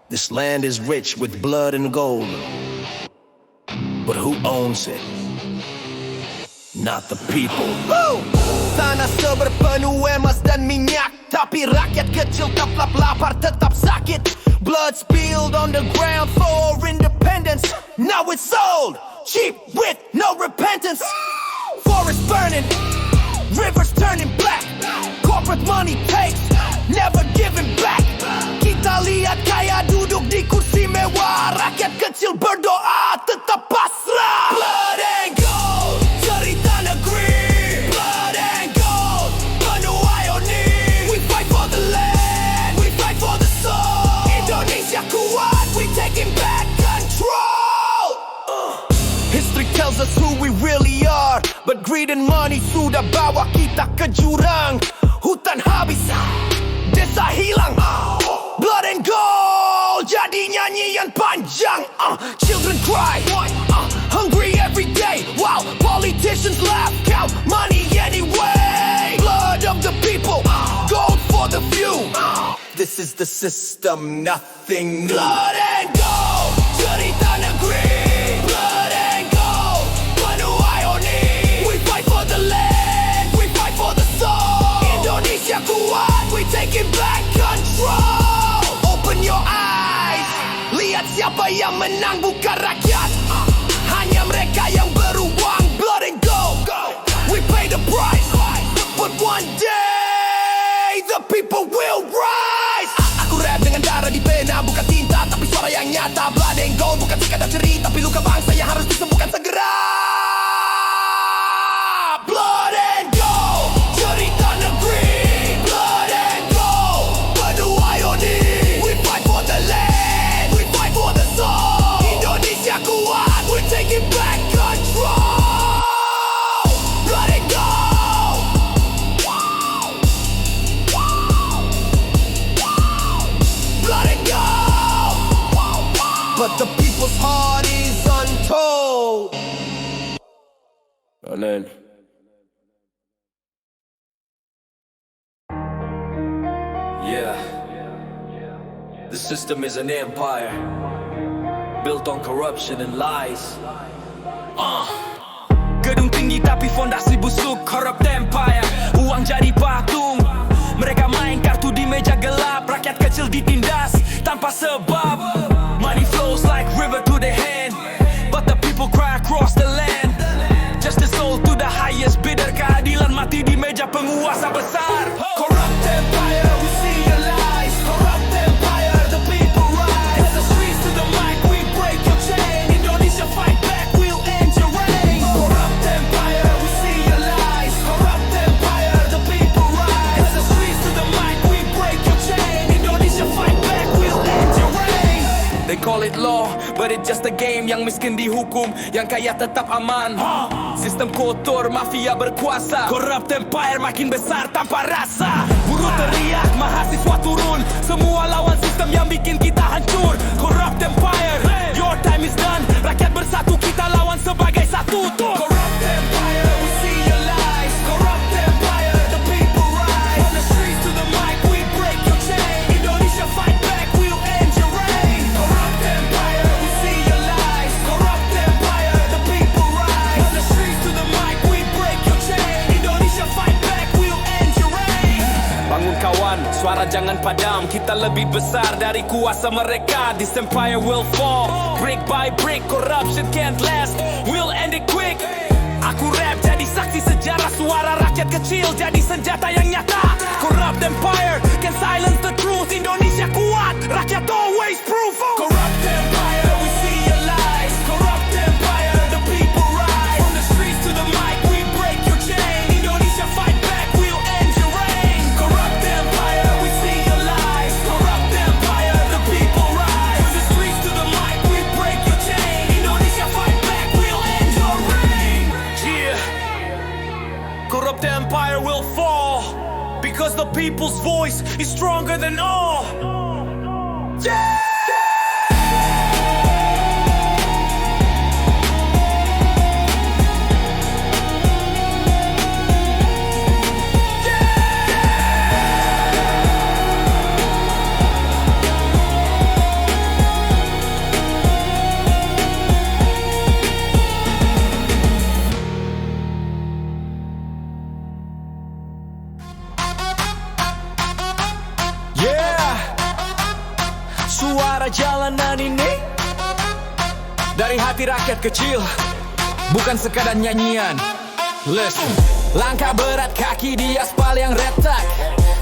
This land is rich with blood and gold, but who owns it? Not the people. Tanah seberpenuh emas dan minyak, tapi rakyat kecil tetap lapar, tetap sakit. Blood spilled on the ground for independence. Now it's sold, cheap with no repentance. Forests burning, rivers turning black. Corporate money takes, never giving back. Kita lihat kaya duduk di kursi mewah, rakyat kecil berdoa tetap pasrah. Blood and gold, cerita negeri. Blood and gold, penuh ironi. We fight for the land, we fight for the soul. Indonesia kuat, we taking back control. History tells us who we really are, but greed and money sudah bawa kita ke jurang. Hutan habis, desa hilang. Blood and gold, jadi nyanyian panjang. Children cry, hungry every day, while politicians laugh, count money anyway. Blood of the people, gold for the few. This is the system, nothing new. Blood and gold, cerita negeri. Blood and gold, penuh ironi. We fight for the land, we fight for the soul. Indonesia kuat, we taking back control. Open your eyes, lihat siapa yang menang, bukan rakyat. Hanya mereka yang beruang. Blood and gold, we pay the price, but one day the people will rise. Aku rap dengan darah di pena, bukan tinta tapi suara yang nyata. Blood and gold bukan sekadar cerita, tapi luka bangsa yang harus disembuhkan segera. Blood and gold, cerita negeri. Blood and gold, penuh ironi. We fight for the land, we fight for the soul. Indonesia kuat, we're taking back control. Blood and gold. Blood and gold. But the people's heart is untold. And then yeah, the system is an empire built on corruption and lies. Gedung tinggi tapi fondasi busuk, corrupt empire. Uang jadi patung, mereka main kartu di meja gelap. Rakyat kecil ditindas tanpa sebab. Money flows like river to the hand, but the people cry across the land. Justice sold to the highest bidder, keadilan mati di meja penguasa besar. Corrupt empire, we see your lies. Corrupt empire, the people rise. From the streets to the mic, we break your chain. Indonesia fight back, we'll end your reign. Corrupt empire, we see your lies. Corrupt empire, the people rise. From the streets to the mic, we break your chain. Indonesia fight back, we'll end your reign. They call it law, but it's just a game. Yang miskin dihukum, yang kaya tetap aman. Sistem kotor, mafia berkuasa. Corrupt empire makin besar tanpa rasa. Buruh teriak, mahasiswa turun. Semua lawan sistem yang bikin kita hancur. Corrupt empire, your time is done. Rakyat bersatu, kita lawan sebagai satu. Corrupt empire, we see your lies. Corrupt empire, the people rise. From the streets to the mic, we break your chain. Indonesia fight back, we'll end your reign. Corrupt empire, we see your lies. Corrupt empire, the people rise. From the streets to the mic, we break your chain. Indonesia fight back, we'll end your reign. Bangun kawan, suara jangan padam. Kita lebih besar dari kuasa mereka. This empire will fall, brick by brick. Corruption can't last, we'll end it quick. Aku rap jadi saksi sejarah. Suara rakyat kecil jadi senjata yang nyata. Corrupt empire can silence the truth. Indonesia kuat, rakyat always proof. Corrupt empire, we see your lies. Corrupt empire, the people rise. From the streets to the mic, we break your chain. Indonesia fight back, we'll end your reign. Corrupt empire, we see your lies. Corrupt empire, the people rise. From the streets to the mic, we break your chain. Indonesia fight back, we'll end your reign. Yeah, corrupt empire will fall, because the people's voice is stronger than all. Yeah! Suara jalanan ini dari hati rakyat kecil, bukan sekadar nyanyian. Listen. Langkah berat kaki di aspal yang retak,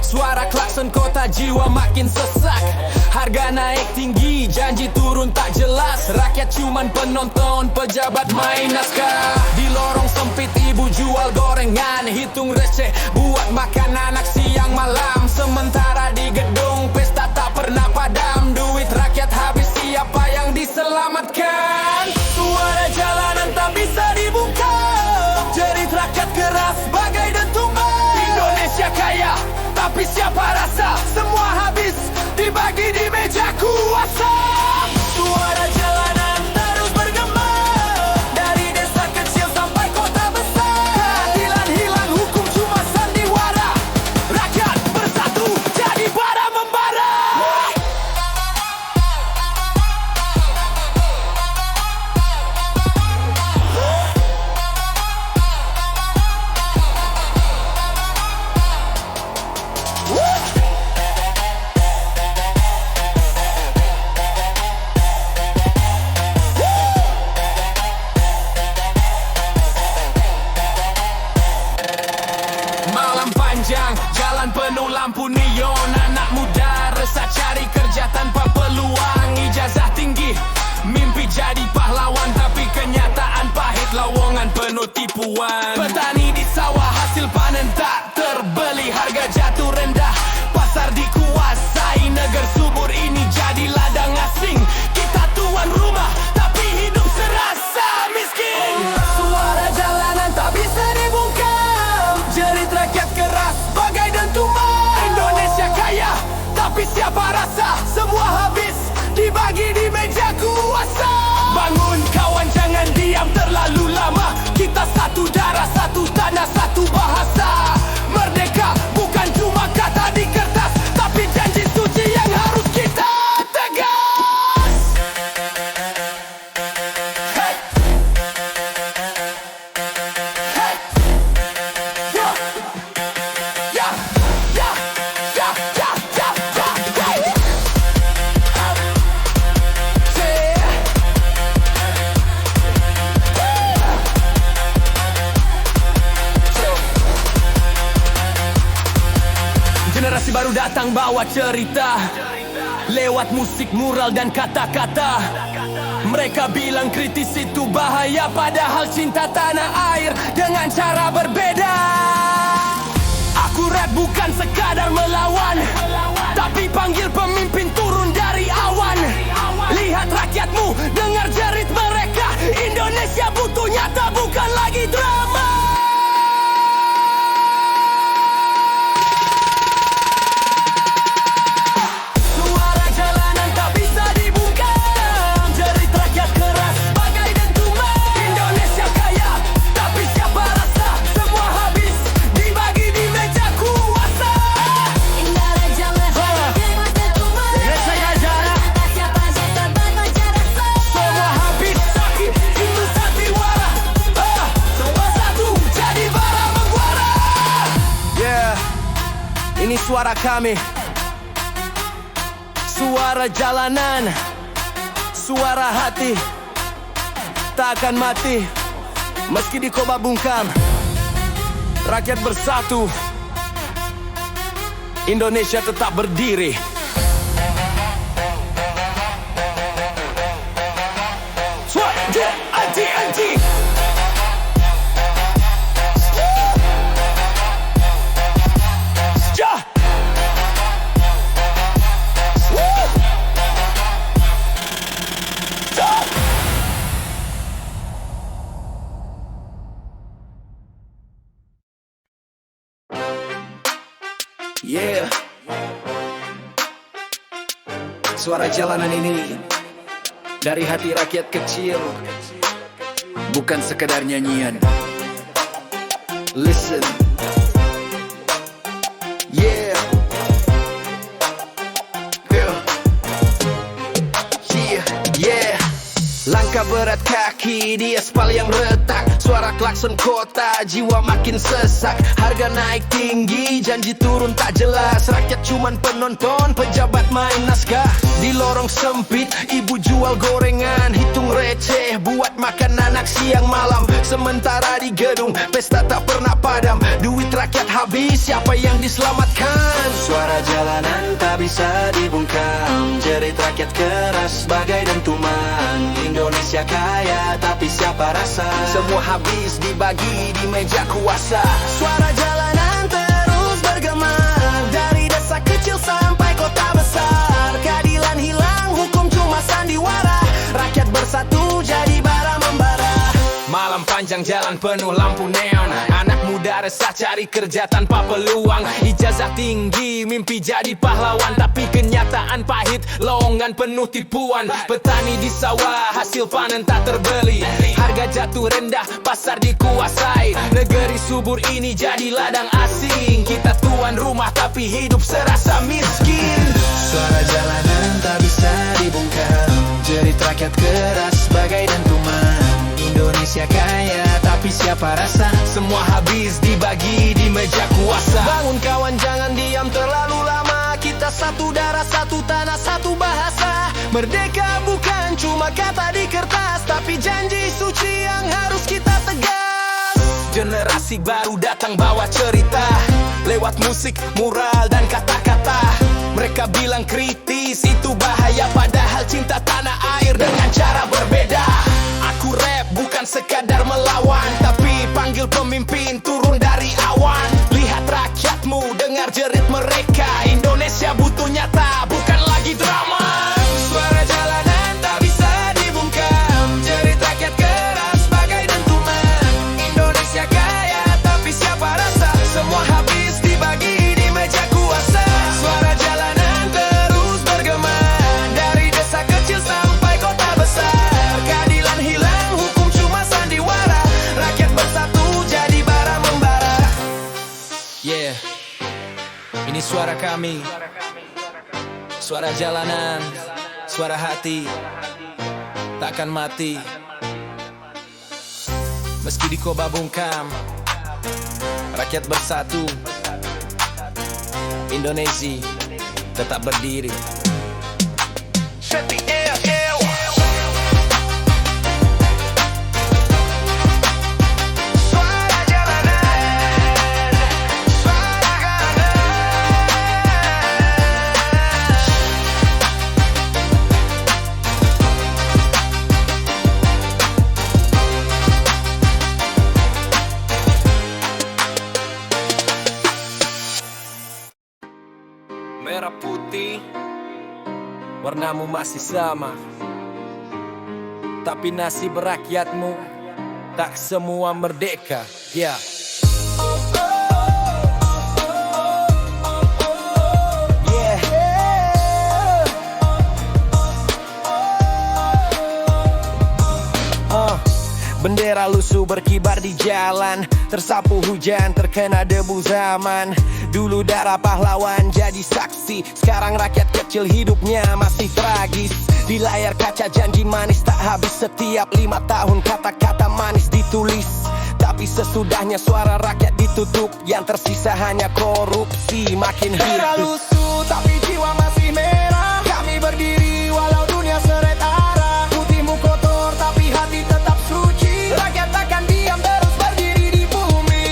suara klakson kota jiwa makin sesak. Harga naik tinggi, janji turun tak jelas. Rakyat cuman penonton, pejabat main naskah. Di lorong sempit ibu jual gorengan, hitung receh buat makan anak siang malam. Sementara di gedung pesta tak pernah padam. Duit rakyat habis, siapa yang diselamatkan? Suara jalanan tak bisa dibungkam, jerit rakyat keras bagai dentuman. Indonesia kaya, tapi siapa rasa semua habis dibagi di meja kuasa. Suara jalanan terus bergema, dari desa kecil sampai kota besar. Keadilan hilang, hukum cuma sandiwara. Rakyat bersatu jadi bara membara. Jalan penuh lampu neon, anak muda resah cari kerja tanpa peluang. Ijazah tinggi, mimpi jadi pahlawan, tapi kenyataan pahit, lowongan penuh tipuan. Petani di sawah hasil panen tak terbeli, harga jatuh rendah, pasar dikuasai. Negeri subur ini jadi ladang asing, kita tuan rumah tapi hidup serasa miskin. Suara jalanan tak bisa dibungkam, jerit rakyat keras bagai dentuman. Indonesia kaya, tapi siapa rasa semua habis dibagi di meja kuasa. Bangun kawan, jangan diam terlalu lama. Kita satu darah, satu tanah, satu bahasa. Merdeka bukan cuma kata di kertas, tapi janji suci yang harus kita tegas. Hey. Hey. Yeah. Yeah. Yeah. Yeah. Yeah. Yeah. Yeah. Yeah. Generasi baru datang bawa cerita lewat musik, mural dan kata-kata. Mereka bilang kritis itu bahaya, padahal cinta tanah air dengan cara berbeda. Aku rap bukan sekadar melawan, tapi panggil pemimpin turun dari awan. Lihat rakyatmu, dengar jerit mereka. Indonesia butuh nyata, bukan lagi drama. Suara jalanan tak bisa dibungkam, jerit rakyat keras bagai dentuman. Indonesia kaya, tapi siapa rasa semua habis dibagi di meja kuasa. Indonesia kaya, siapa semua habis itu sandiwara. Semua satu jadi bara membara. Yeah, ini suara kami. Suara jalanan, suara hati, tak akan mati meski dikoba bungkam. Rakyat bersatu, Indonesia tetap berdiri. Suara anti-anti. Yeah. Suara jalanan ini dari hati rakyat kecil, bukan sekedar nyanyian. Listen. Yeah. Yeah. Yeah. Langkah berat kaki di aspal yang retak, suara klakson kota, jiwa makin sesak. Harga naik tinggi, janji turun tak jelas. Rakyat cuman penonton, pejabat main naskah. Di lorong sempit, ibu jual gorengan, hitung receh buat makan anak siang malam. Sementara di gedung, pesta tak pernah padam. Duit rakyat habis, siapa yang diselamatkan? Suara jalanan tak bisa dibungkam, jerit rakyat keras bagai dentuman. Indonesia kaya tapi siapa rasa Semua habis dibagi di meja kuasa. suara jalanan terus bergema, dari desa kecil sampai kota besar. Keadilan hilang, hukum cuma sandiwara, rakyat bersatu jadi bara membara. Malam panjang jalan penuh lampu neon, anak muda resah cari kerja tanpa peluang. Ijazah tinggi, mimpi jadi pahlawan, tapi kenyataan pahit, lowongan penuh tipuan. Petani di sawah, hasil panen tak terbeli, harga jatuh rendah, pasar dikuasai. Negeri subur ini jadi ladang asing, kita tuan rumah tapi hidup serasa miskin. Suara jalanan tak bisa dibungkam, jerit rakyat keras bagai dentuman. Indonesia kaya tapi siapa rasa Semua habis dibagi di meja kuasa. Bangun kawan, jangan diam terlalu lama. Kita satu darah, satu tanah, satu bahasa. Merdeka bukan cuma kata di kertas, tapi janji suci yang harus kita tegas. Generasi baru datang bawa cerita, lewat musik, mural, dan kata-kata. Mereka bilang kritis itu bahaya, padahal cinta tanah air dengan cara berbeda. Aku rap bukan sekadar melawan, tapi panggil pemimpin turun dari awan. Lihat rakyatmu, dengar jerit mereka. Indonesia butuh nyata, bukan lagi drama. Suara jalanan tak bisa dibungkam, jerit rakyat keras bagai dentuman. Indonesia kaya tapi siapa rasa semua habis dibagi di meja kuasa. Suara jalanan terus bergema, dari desa kecil sampai kota besar. Keadilan hilang, hukum cuma sandiwara, rakyat bersatu jadi bara membara. Yeah, ini suara kami, suara jalanan, suara hati, takkan mati. Meski dikoba bungkam, rakyat bersatu, Indonesia tetap berdiri. Suara jalanan, suara kanan. Merah putih, warnamu masih sama, tapi nasib rakyatmu tak semua merdeka. Ya, Bendera lusuh berkibar di jalan, tersapu hujan, terkena debu zaman. Dulu darah pahlawan jadi saksi, sekarang rakyat kecil hidupnya masih tragis. Di layar kaca janji manis tak habis, setiap 5 tahun kata-kata manis ditulis. Tapi sesudahnya suara rakyat ditutup, yang tersisa hanya korupsi makin Merah hidup. lusuh tapi jiwa masih merah, kami berdiri walau dunia seret arah. Putihmu kotor tapi hati tetap suci, rakyat takkan diam terus berdiri di bumi.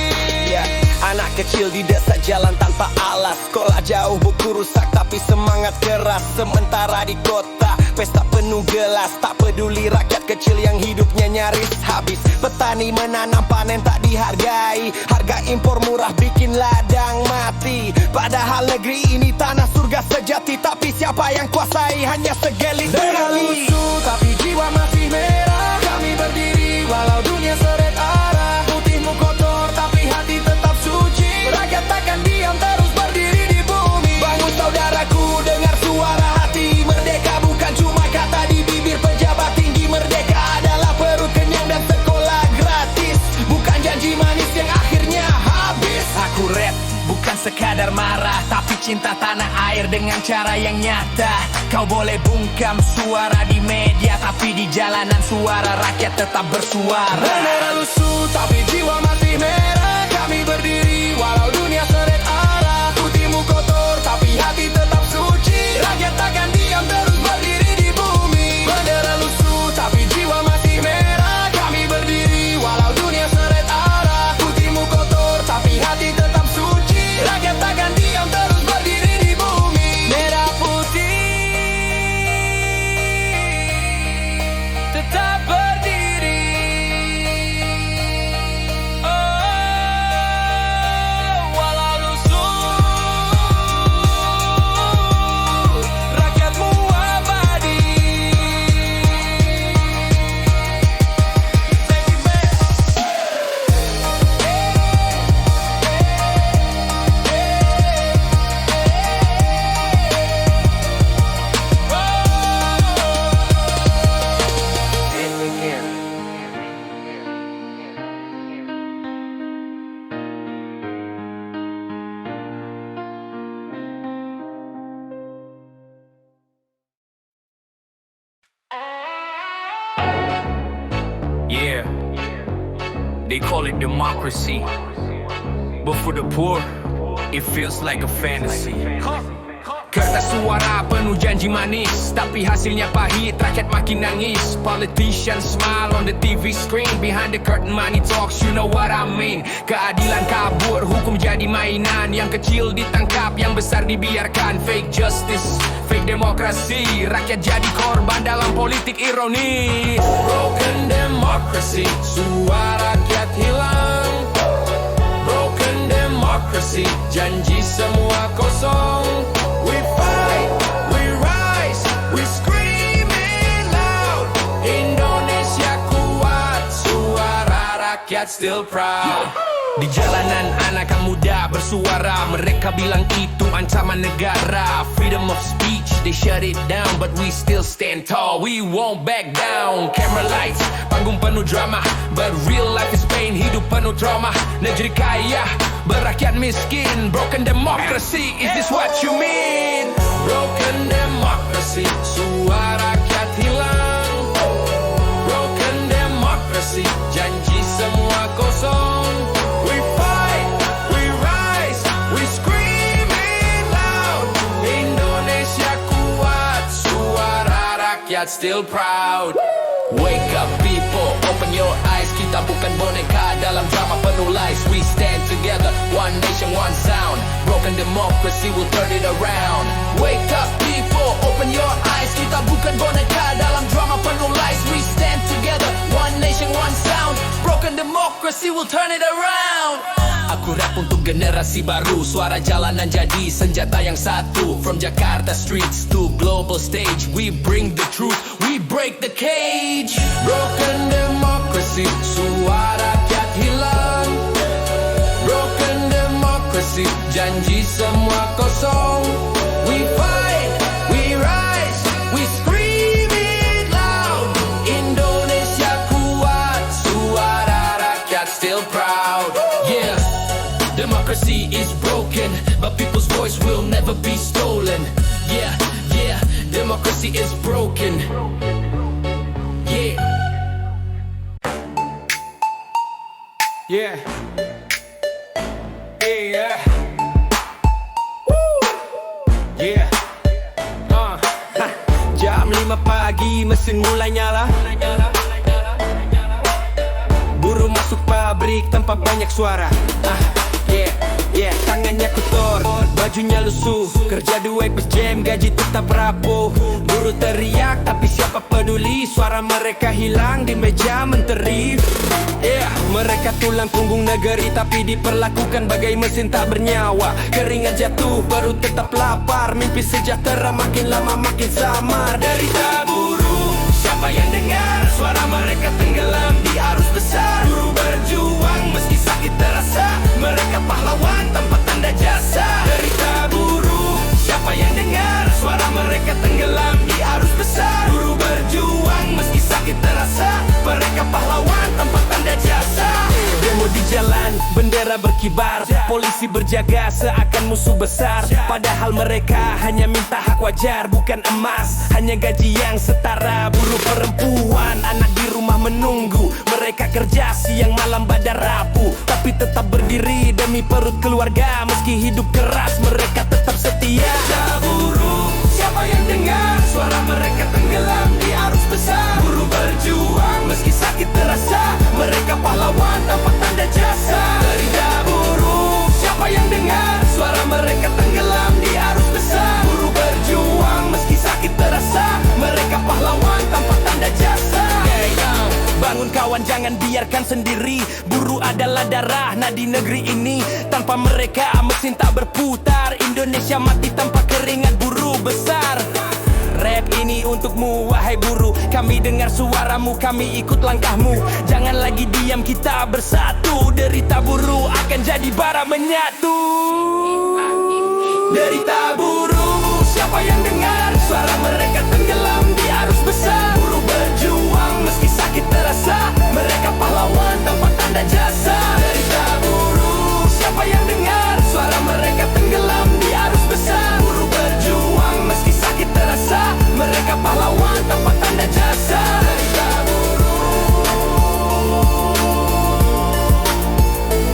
Ya, anak kecil di desa jalan tanpa alas, sekolah jauh buku rusak tapi semangat keras. Sementara di kota pesta penuh gelas, tak peduli rakyat kecil yang hidupnya nyaris habis. Petani menanam panen tak dihargai, harga impor murah bikin ladang mati. Padahal negeri ini tanah surga sejati, tapi siapa yang kuasai hanya segelis Merah sekali. lusuh tapi jiwa masih merah, kami berdiri walau dunia seret arah. Putihmu kotor tapi hati tetap suci, rakyat takkan diam terus berdiri di bumi. Bangun saudaraku, dengar suara hati. Merdeka bukan cuma kata di bibir pejabat tinggi, merdeka adalah perut kenyang dan sekolah gratis, bukan janji manis yang akhirnya habis. aku rap bukan sekadar marah, tapi cinta tanah air dengan cara yang nyata. Kau boleh bungkam suara di media, tapi di jalanan suara rakyat tetap bersuara. Bendera lusuh tapi jiwa masih merah. Kami berdiri walau dunia seret arah. Putihmu kotor tapi hati tetap suci. Rakyat takkan diam terus berdiri di bumi. Bendera lusuh tapi jiwa masih merah. Kami berdiri walau dunia seret arah. Putihmu kotor tapi hati tetap suci. Rakyat takkan diam terus berdiri di bumi. Merah putih tetap berdiri. Walau lusuh, rakyatmu abadi. Yeah, they call it democracy, but for the poor, it feels like a fantasy. Kertas suara penuh janji manis, tapi hasilnya pahit, rakyat makin nangis. Politicians smile on the TV screen, behind the curtain money talks, you know what I mean. Keadilan kabur, hukum jadi mainan. Yang kecil ditangkap, yang besar dibiarkan. Fake justice, fake demokrasi, rakyat jadi korban dalam politik ironis. Broken democracy, suara rakyat hilang. Broken democracy, janji semua kosong. We fight, we rise, we scream it loud. Indonesia kuat, suara rakyat still proud. Di jalanan anak muda bersuara, mereka bilang itu ancaman negara. Freedom of speech, they shut it down, but we still stand tall. We won't back down. Camera lights, panggung penuh drama, but real life is pain, hidup penuh trauma. Negeri kaya, berakyat miskin. Broken democracy, is this what you mean? Broken democracy, suara rakyat hilang. Broken democracy, janji semua kosong. We fight, we rise, we scream it loud. Indonesia kuat, suara rakyat still proud. Wake up people, open your eyes. Kita bukan boneka dalam drama penuh lies. We stand together, one nation, one sound. Broken democracy will turn it around. Wake up people, open your eyes. Kita bukan boneka dalam drama penuh lies. We stand together, one nation, one sound. Broken democracy will turn it around. Aku rap untuk generasi baru, suara jalanan jadi senjata yang satu. From Jakarta streets to global stage, we bring the truth, we break the cage. Broken democracy, suara rakyat hilang. Broken democracy, janji semua kosong. We fight, we rise, we scream it loud. Indonesia kuat, suara rakyat still proud. Yeah, democracy is broken, but people's voice will never be stolen. Yeah, yeah, democracy is broken. Yeah. Yeah. Yeah. Woo. Yeah. Jam 5 pagi mesin mulai nyala. Buruh masuk pabrik tanpa banyak suara. Yeah, yeah, tangannya kotor, bajunya lusuh, kerja 2 jam, gaji tetap rapuh. Buruh teriak tapi siapa peduli, suara mereka hilang di meja menteri. Yeah, mereka tulang punggung negeri tapi diperlakukan bagai mesin tak bernyawa. Keringat jatuh, perut tetap lapar, mimpi sejahtera makin lama makin samar. Derita buruh, siapa yang dengar suara mereka tenggelam di arus besar. Buruh berjuang meski sakit terasa, mereka pahlawan tanpa tanda jasa. Derita buruh, siapa yang dengar suara mereka tenggelam di arus besar. Buruh berjuang meski sakit terasa, mereka pahlawan tanpa tanda jasa. Demo di jalan, bendera berkibar, polisi berjaga seakan musuh besar. Padahal mereka hanya minta hak wajar, bukan emas, hanya gaji yang setara. Buruh perempuan, anak di rumah menunggu. Mereka kerja siang malam badan rapuh, tapi tetap berdiri demi perut keluarga. Meski hidup keras, mereka tetap setia. Ada buruh, siapa yang dengar suara mereka tenggelam di arus besar. Buruh berjuang meski sakit terasa, mereka pahlawan tanpa tanda jasa. Derita buruh, siapa yang dengar suara mereka tenggelam di arus besar. Buruh berjuang meski sakit terasa, mereka pahlawan tanpa tanda jasa. Bangun kawan, jangan biarkan sendiri. Buruh adalah darah nadi negeri ini. Tanpa mereka mesin tak berputar. Indonesia mati tanpa keringat buruh besar. Rap ini untukmu wahai buruh. Kami dengar suaramu, kami ikut langkahmu. Jangan lagi diam, kita bersatu. Derita buruh akan jadi bara menyatu. Derita buruh, siapa yang dengar suara mereka tenggelam di arus besar. Buruh berjuang meski sakit terasa, mereka pahlawan tanpa tanda jasa. Derita buruh, siapa yang dengar suara mereka tenggelam di arus besar. Buruh berjuang meski sakit terasa, mereka pahlawan tanpa tanda jasa. Derita buruh,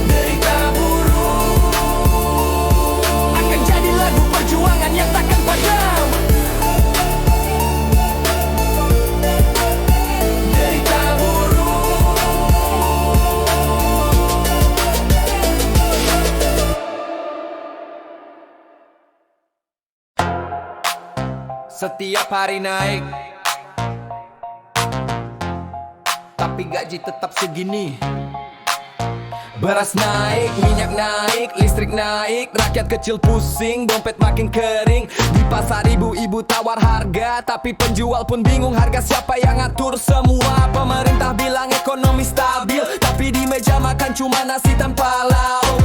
derita buruh akan jadi lagu perjuangan yang takkan padam. Derita buruh, Setiap hari naik, tapi gaji tetap segini. Beras naik, minyak naik, listrik naik, rakyat kecil pusing, dompet makin kering. Di pasar ibu-ibu tawar harga, tapi penjual pun bingung harga siapa yang ngatur semua. Pemerintah bilang ekonomi stabil, tapi di meja makan cuma nasi tanpa lauk.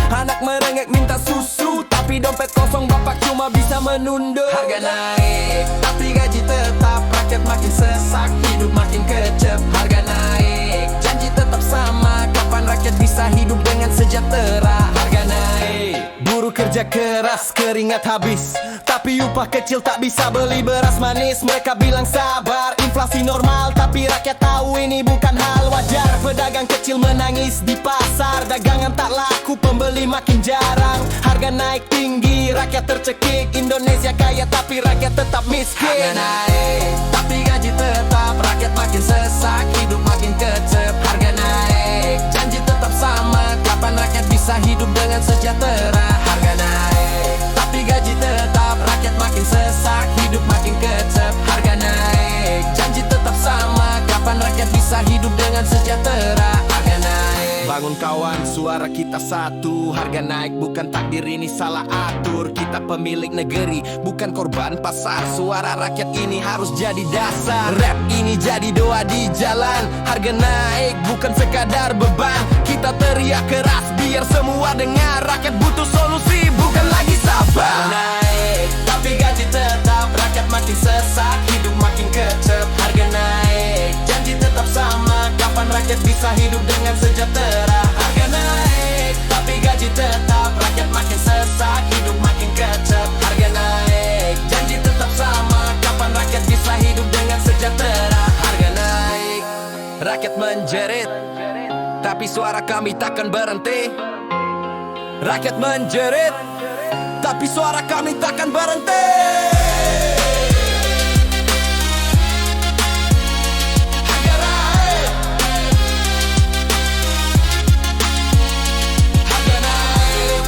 Anak merengek minta susu, tapi dompet kosong bapak cuma bisa menunduk. Harga naik, tapi gaji tetap, rakyat makin sesak, hidup makin kecep. Harga naik, janji tetap sama, kapan rakyat bisa hidup dengan sejahtera. Harga naik, buruh kerja keras, keringat habis, tapi upah kecil tak bisa beli beras manis. Mereka bilang sabar, inflasi normal, tapi rakyat tahu ini bukan hal wajar. Pedagang kecil menangis di pasar, dagangan tak laku, pembeli makin jarang. Harga naik tinggi, rakyat tercekik. Indonesia kaya tapi rakyat tetap miskin. Harga naik, tapi gaji tetap, rakyat makin sesak, hidup makin kecep. Harga naik, janji tetap sama, kapan rakyat bisa hidup dengan sejahtera. Harga naik, tapi gaji tetap, rakyat makin sesak, hidup makin kecep. Harga naik, janji tetap sama, kapan rakyat bisa hidup dengan sejahtera. Harga naik, bangun kawan, suara kita satu. Harga naik bukan takdir, ini salah atur. Kita pemilik negeri, bukan korban pasar. Suara rakyat ini harus jadi dasar. Rap ini jadi doa di jalan. Harga naik bukan sekadar beban, kita teriak keras biar semua dengar. Rakyat butuh solusi, bukan lagi sabar. Naik, tapi gaji tetap, rakyat makin sesak, hidup makin kecep. Harga naik, janji tetap sama, kapan rakyat bisa hidup dengan sejahtera. Harga naik, tapi gaji tetap, rakyat makin sesak, hidup makin kecep. Harga naik, janji tetap sama, kapan rakyat bisa hidup dengan sejahtera. Harga naik, rakyat menjerit, tapi suara kami takkan berhenti. Rakyat menjerit, tapi suara kami takkan berhenti. Harga naik, harga naik,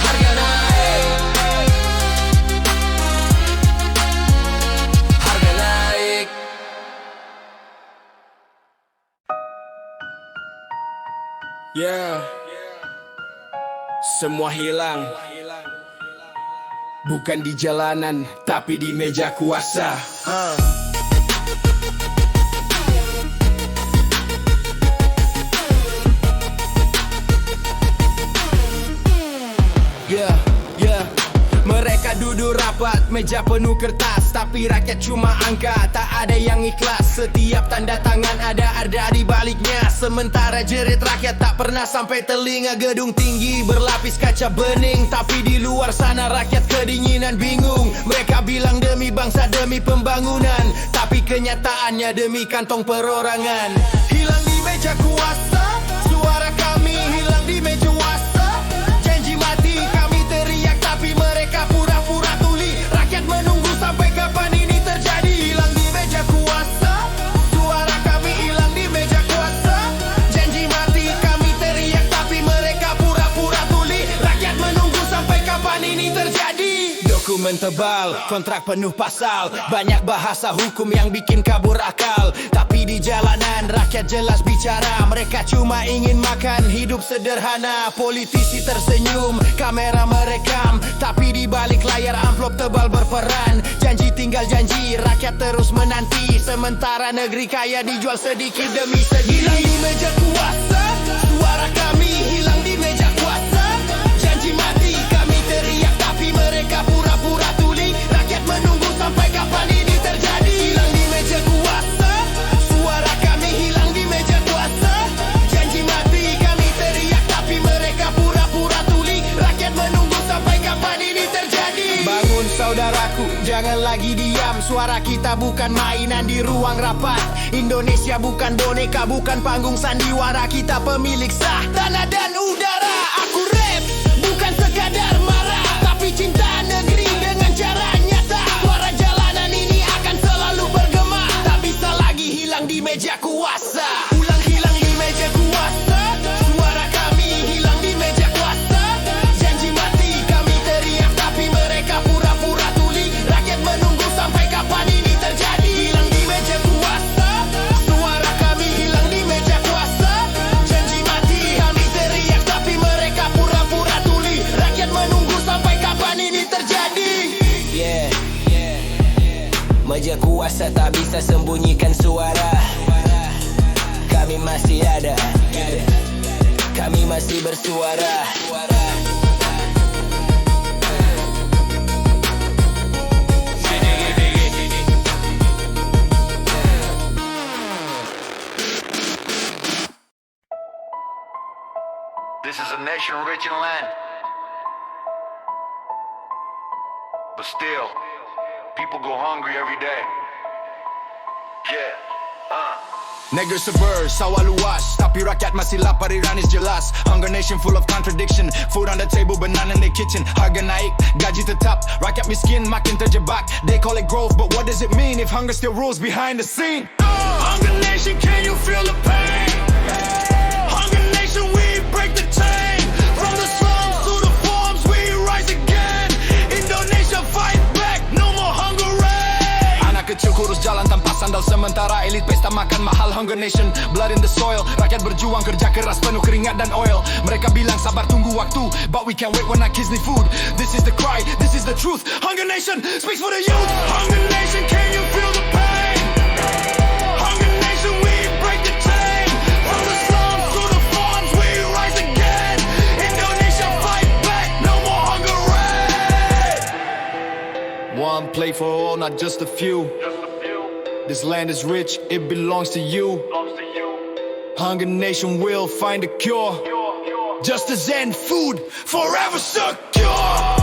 harga naik, harga naik. Yeah, semua hilang, bukan di jalanan, tapi di meja kuasa. Yeah, yeah. Mereka duduk rapat, meja penuh kertas, tapi rakyat cuma angka, tak ada yang ikhlas. Setiap tanda tangan ada di baliknya. Sementara jerit rakyat tak pernah sampai telinga. Gedung tinggi berlapis kaca bening, tapi di luar sana rakyat kedinginan bingung. Mereka bilang demi bangsa, demi pembangunan, tapi kenyataannya demi kantong perorangan. Hilang di meja kuasa, suara kami hilang di meja kuasa. Janji mati kami teriak, tapi mereka pura-pura tuli. Rakyat menunggu sampai kapan ini terjadi. Hilang di meja kuasa, suara kami hilang di meja kuasa. Janji mati kami teriak, tapi mereka pura-pura tuli. Rakyat menunggu sampai kapan ini terjadi. Dokumen tebal, kontrak penuh pasal, banyak bahasa hukum yang bikin kabur akal. Tapi di jalanan rakyat jelas bicara, mereka cuma ingin makan hidup sederhana. Politisi tersenyum, kamera merekam, tapi di balik layar amplop tebal berperan. Janji tinggal janji, rakyat terus menanti, sementara negeri kaya dijual sedikit demi sedikit. Hilang di meja kuasa, suara kami hilang di meja kuasa. Janji mati kami teriak, tapi mereka pura-pura tuli. Rakyat menunggu sampai kapan ini terjadi. Hilang di meja kuasa, suara kami hilang di meja kuasa. Janji mati kami teriak, tapi mereka pura-pura tuli. Rakyat menunggu sampai kapan ini terjadi. Bangun saudaraku, jangan lagi diam. Suara kita bukan mainan di ruang rapat. Indonesia bukan boneka, bukan panggung sandiwara. Kita pemilik sah tanah dan udara. Aku rap, bukan sekadar marah, tapi cinta negeri dengan cara nyata. Suara jalanan ini akan selalu bergema, tak bisa lagi hilang di meja kuasa. Ulang hilang di meja kuasa, suara kami hilang di meja kuasa. Janji mati kami teriak, tapi mereka pura-pura tuli. Rakyat menunggu sampai kapan ini terjadi. Hilang di meja kuasa, suara kami hilang di meja kuasa. Janji mati kami teriak, tapi mereka pura-pura tuli. Rakyat menunggu sampai kapan ini terjadi. Meja kuasa tak bisa sembunyikan suara. Kami masih ada, kami masih bersuara. This is a nation rich in land, but still, people go hungry every day. Negeri seber, sawah luas, tapi rakyat masih lapar, iranis jelas. Hunger nation full of contradiction, food on the table, banana in the kitchen. Harga naik, gaji tetap, rakyat miskin makin terjebak. They call it growth, but what does it mean if hunger still rules behind the scene? Hunger nation, can you feel the pain? Hunger nation, we break the chain. From the slums to the farms, we rise again. Indonesia fight back, no more hunger reign. Anak kecil kurus jalan tanpa sandal, sementara elit pesta makan mahal. Hunger nation, blood in the soil. Rakyat berjuang kerja keras penuh keringat dan oil. Mereka bilang sabar tunggu waktu, but we can't wait when our kids need food. This is the cry, this is the truth. Hunger nation speaks for the youth. Hunger nation, can you feel the pain? Hunger nation, we break the chain. From the slums to the farms, we rise again. Indonesia fight back, no more hunger reign. One plate for all, not just a few. This land is rich, it belongs to you. Hunger nation will find a cure. Justice and food forever secure.